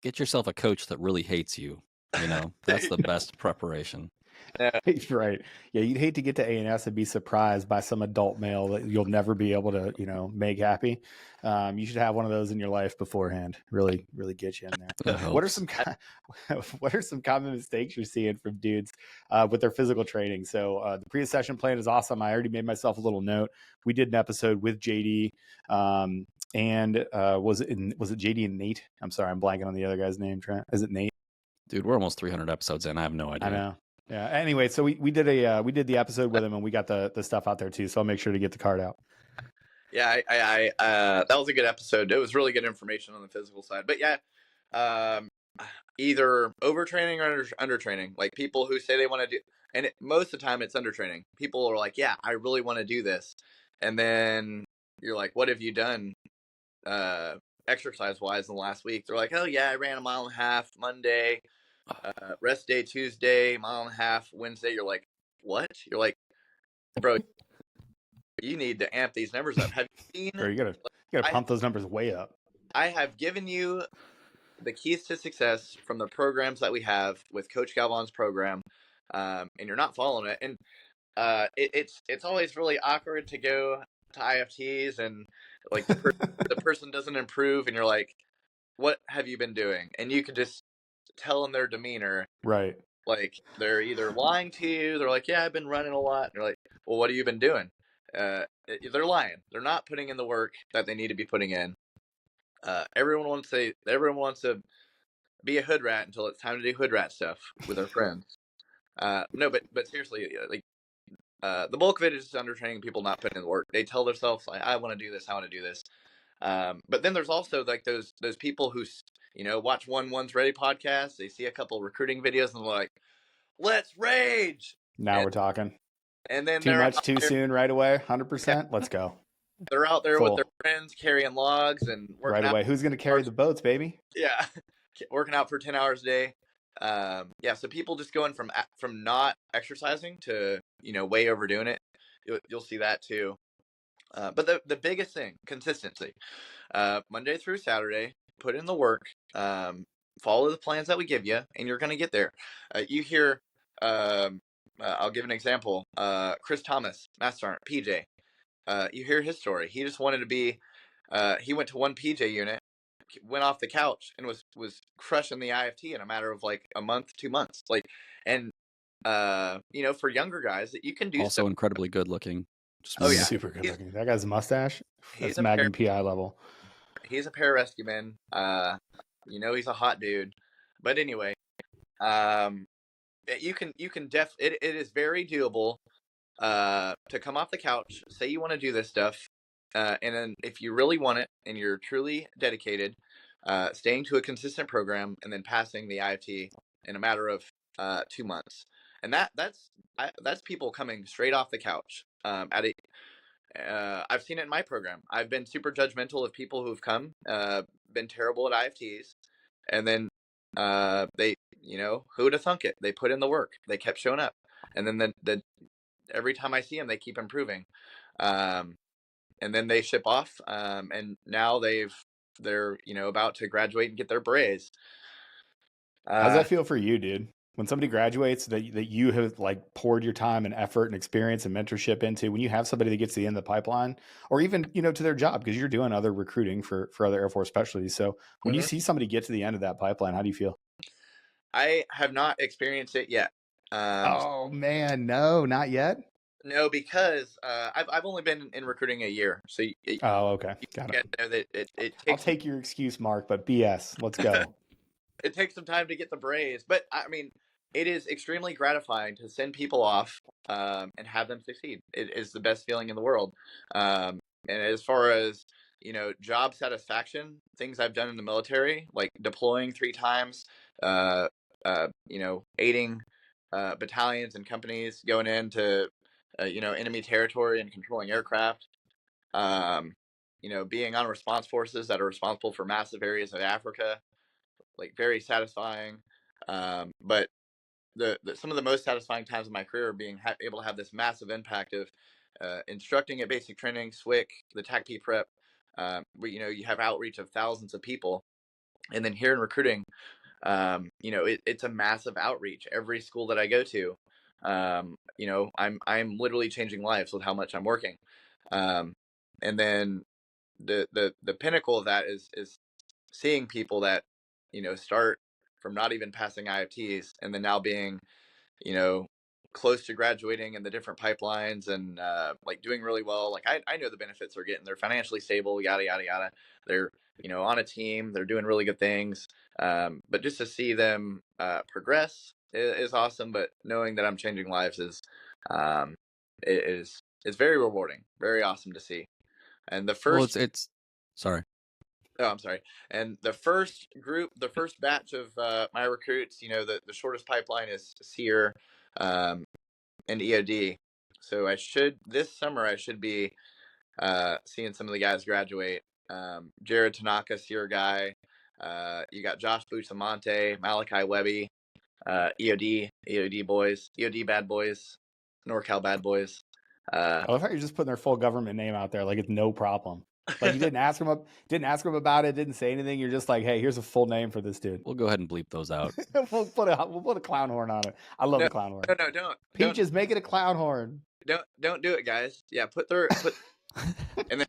Get yourself a coach that really hates you. That's the best preparation. Yeah. Right. Yeah, you'd hate to get to A&S and be surprised by some adult male that you'll never be able to, make happy. You should have one of those in your life beforehand. Really, really get you in there. What are some common mistakes you're seeing from dudes with their physical training? So the pre-session plan is awesome. I already made myself a little note. We did an episode with JD. And was it JD and Nate? I'm sorry, I'm blanking on the other guy's name. Trent, is it Nate? Dude, we're almost 300 episodes in. I have no idea. I know. Yeah. Anyway, so we did the episode with him, and we got the stuff out there too. So I'll make sure to get the card out. Yeah, I that was a good episode. It was really good information on the physical side. But yeah, either overtraining or undertraining. Like people who say they want to do, and most of the time it's undertraining. People are like, yeah, I really want to do this, and then you're like, what have you done, exercise wise in the last week? They're like, oh yeah, I ran a mile and a half Monday, rest day Tuesday, mile and a half Wednesday. You're like, what? You're like, bro, you need to amp these numbers up. Have you seen? Or you gotta pump those numbers way up. I have given you the keys to success from the programs that we have with Coach Galvan's program, and you're not following it. And it's always really awkward to go to IFTs and like the person doesn't improve, and you're like, what have you been doing? And you can just tell in their demeanor, right? Like they're either lying to you, they're like, yeah, I've been running a lot. And you're like, well, what have you been doing? They're lying. They're not putting in the work that they need to be putting in. Everyone wants to be a hood rat until it's time to do hood rat stuff with their friends. No, but seriously, like the bulk of it is just undertraining, people not putting in the work. They tell themselves like, I want to do this, I want to do this. But then there's also like those people who watch One's Ready podcast. They see a couple recruiting videos and they're like, let's rage. Now we're talking. And then too much too soon right away. 100%. Let's go. They're out there with their friends carrying logs and working right away. Who's going to carry the boats, baby? Yeah, working out for 10 hours a day. Yeah, so people just going from not exercising to way overdoing it. You'll see that too. But the biggest thing, consistency. Monday through Saturday, put in the work. Follow the plans that we give you, and you're going to get there. You hear. I'll give an example. Chris Thomas, Master Sergeant, PJ. You hear his story. He just wanted to be. He went to one PJ unit, went off the couch, and was crushing the IFT in a matter of like a month, 2 months. Like, and for younger guys, that you can do. Also, incredibly good looking. Super good looking. That guy's mustache. That's Magnum PI level. He's a pararescue man. He's a hot dude. But anyway, it is very doable to come off the couch, say you want to do this stuff, and then if you really want it and you're truly dedicated, staying to a consistent program and then passing the IFT in a matter of 2 months. And that's people coming straight off the couch. I've seen it in my program. I've been super judgmental of people who've come, been terrible at IFTs, and then they, who'd have thunk it? They put in the work. They kept showing up, and then every time I see them, they keep improving. And then they ship off, and now they're about to graduate and get their berets. How's that feel for you, dude? When somebody graduates that you have like poured your time and effort and experience and mentorship into, when you have somebody that gets to the end of the pipeline, or even, to their job, because you're doing other recruiting for other Air Force specialties. So when you see somebody get to the end of that pipeline, how do you feel? I have not experienced it yet. Oh man, no, not yet. No, because I've only been in recruiting a year. So okay, got it. It takes, I'll take your excuse, Mark, but BS. Let's go. It takes some time to get the berets, but I mean, it is extremely gratifying to send people off and have them succeed. It is the best feeling in the world. And as far as job satisfaction, things I've done in the military, like deploying 3 times, aiding battalions and companies going into enemy territory and controlling aircraft, being on response forces that are responsible for massive areas of Africa, like very satisfying. But some of the most satisfying times of my career are being able to have this massive impact of instructing at basic training, SWIC, the TACP prep, where you have outreach of thousands of people, And then here in recruiting, you know, it's a massive outreach. Every school that I go to, you know, I'm literally changing lives with how much I'm working. Um, and then the pinnacle of that is seeing people that, you know, start from not even passing IFTs and then now being, you know, close to graduating in the different pipelines and like doing really well. Like I know the benefits they're getting. They're financially stable, yada yada yada. They're, you know, on a team. They're doing really good things. But just to see them progress is awesome. But knowing that I'm changing lives is um, it is it's very rewarding, very awesome to see. And the Well, first it's sorry. Oh, I'm sorry. And the first group, the first batch of my recruits, you know, the shortest pipeline is SEER um, and EOD. So this summer, I should be seeing some of the guys graduate. Jared Tanaka, SEER guy. You got Josh Bustamante, Malachi Webby, EOD boys, EOD bad boys, NorCal bad boys. I love how you're just putting their full government name out there, like it's no problem. Like you didn't ask him about it, didn't say anything. You're just like, hey, here's a full name for this dude. We'll go ahead and bleep those out. we'll put a clown horn on it. I love No, the clown horn. no, don't. Peaches, make it a clown horn. Don't do it, guys. Yeah, put and then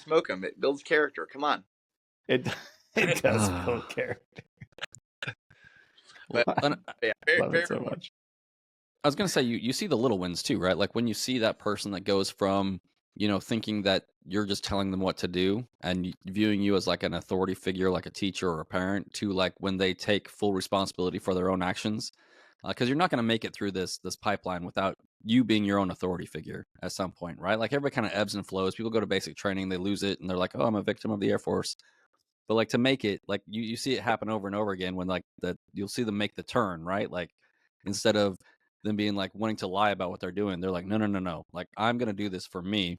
smoke them. It builds character. Come on. It does build character. But yeah, love it so much. I was going to say, you see the little wins too, right? Like when you see that person that goes from, you know, thinking that you're just telling them what to do and viewing you as like an authority figure, like a teacher or a parent, to like when they take full responsibility for their own actions. Because you're not going to make it through this pipeline without you being your own authority figure at some point, right? Like everybody kind of ebbs and flows. People go to basic training, they lose it, and they're like, "Oh, I'm a victim of the Air Force." But like to make it, like you see it happen over and over again when like you'll see them make the turn, right? Like instead of them being like wanting to lie about what they're doing, they're like, no, like I'm going to do this for me.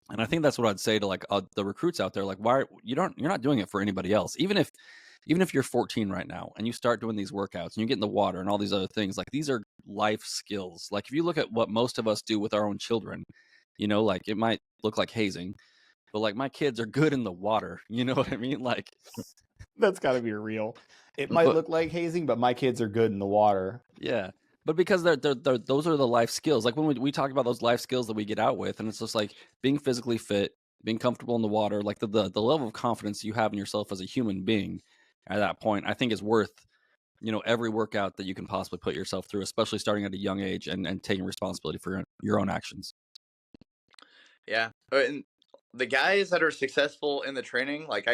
And I think that's what I'd say to like the recruits out there. Like, you're not doing it for anybody else. Even if you're 14 right now and you start doing these workouts and you get in the water and all these other things, like these are life skills. Like if you look at what most of us do with our own children, you know, like it might look like hazing, but like my kids are good in the water. You know what I mean? Like that's got to be real. It might look like hazing, but my kids are good in the water. Yeah. But because they're those are the life skills. Like when we talk about those life skills that we get out with, and it's just like being physically fit, being comfortable in the water, like the level of confidence you have in yourself as a human being at that point, I think is worth, you know, every workout that you can possibly put yourself through, especially starting at a young age and taking responsibility for your own actions. Yeah. And the guys that are successful in the training, like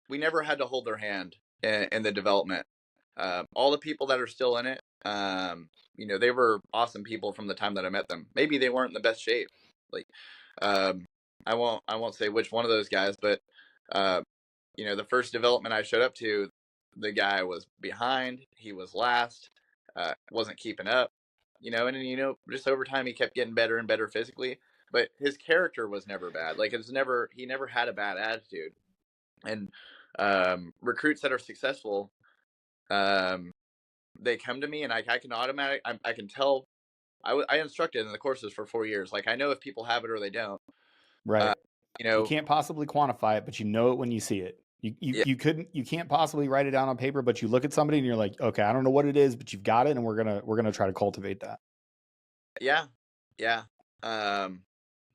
we never had to hold their hand in the development. All the people that are still in it, you know, they were awesome people from the time that I met them. Maybe they weren't in the best shape. Like, I won't say which one of those guys, but you know, the first development I showed up to, the guy was behind. He was last. Wasn't keeping up. You know, and you know, just over time he kept getting better and better physically. But his character was never bad. Like he never had a bad attitude. And recruits that are successful, they come to me and I can tell. I instructed in the courses for 4 years. Like I know if people have it or they don't. Right. You know, you can't possibly quantify it, but you know it when you see it. You can't possibly write it down on paper, but you look at somebody and you're like, okay, I don't know what it is, but you've got it, and we're gonna try to cultivate that. Yeah.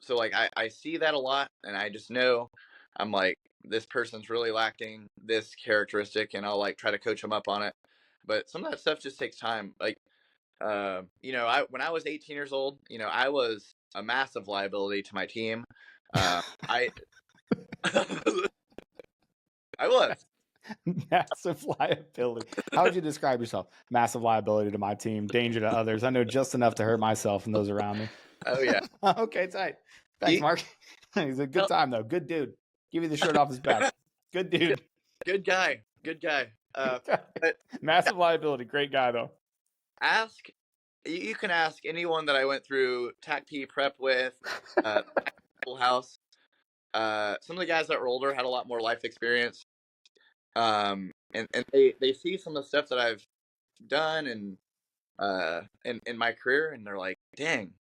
So like I see that a lot, and I just know I'm like, this person's really lacking this characteristic, and I'll like try to coach them up on it. But some of that stuff just takes time. Like, you know, when I was 18 years old, you know, I was a massive liability to my team. I was massive liability. How would you describe yourself? Massive liability to my team, danger to others. I know just enough to hurt myself and those around me. Oh yeah. Okay, tight. Thanks, Mark. He's a good time though. Good dude. Give you the shirt off his back. Good dude. Good guy. But, massive liability. Great guy though. You can ask anyone that I went through TAC P prep with, house. Some of the guys that were older had a lot more life experience. And they see some of the stuff that I've done and in my career, and they're like, dang,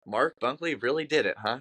Mark Bunkley really did it, huh?